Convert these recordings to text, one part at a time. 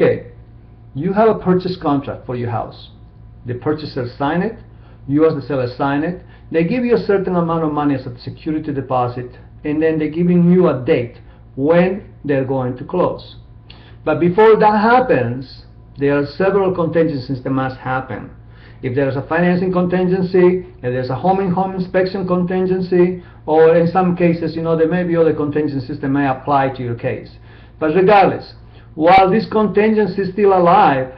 Okay, you have a purchase contract for your house. The purchaser sign it, you as the seller sign it, they give you a certain amount of money as a security deposit, and then they're giving you a date when they're going to close. But before that happens, there are several contingencies that must happen. If there's a financing contingency, if there's a home inspection contingency, or in some cases, there may be other contingencies that may apply to your case. But regardless, while this contingency is still alive,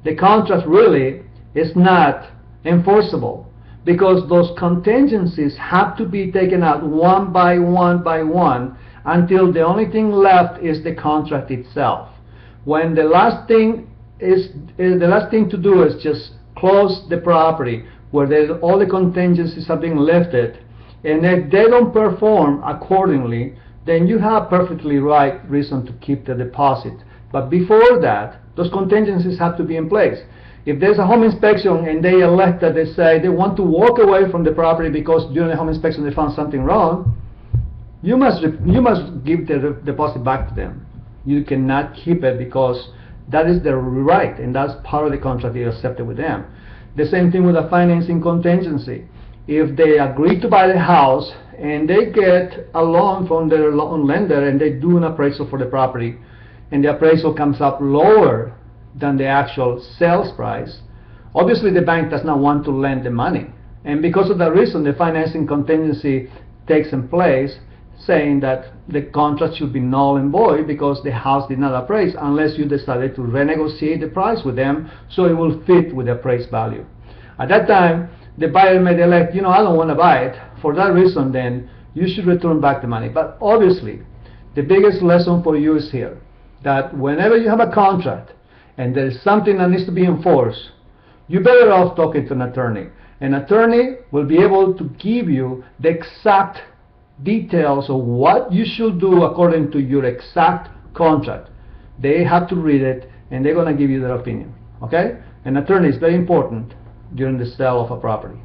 the contract really is not enforceable, because those contingencies have to be taken out one by one until the only thing left is the contract itself. When the last thing to do is just close the property where all the contingencies are being lifted, and if they don't perform accordingly, then you have perfectly right reason to keep the deposit. But before that, those contingencies have to be in place. If there's a home inspection and they elect that they say they want to walk away from the property because during the home inspection they found something wrong, you must give the deposit back to them. You cannot keep it, because that is their right, and that's part of the contract you accepted with them. The same thing with a financing contingency. If they agree to buy the house and they get a loan from their loan lender and they do an appraisal for the property, and the appraisal comes up lower than the actual sales price, obviously the bank does not want to lend the money. And because of that reason, the financing contingency takes in place, saying that the contract should be null and void because the house did not appraise, unless you decided to renegotiate the price with them so it will fit with the appraised value. At that time, the buyer may elect, I don't want to buy it. For that reason, then you should return back the money. But obviously, the biggest lesson for you is here, that whenever you have a contract and there is something that needs to be enforced, you're better off talking to an attorney. An attorney will be able to give you the exact details of what you should do according to your exact contract. They have to read it, and they're going to give you their opinion. Okay? An attorney is very important during the sale of a property.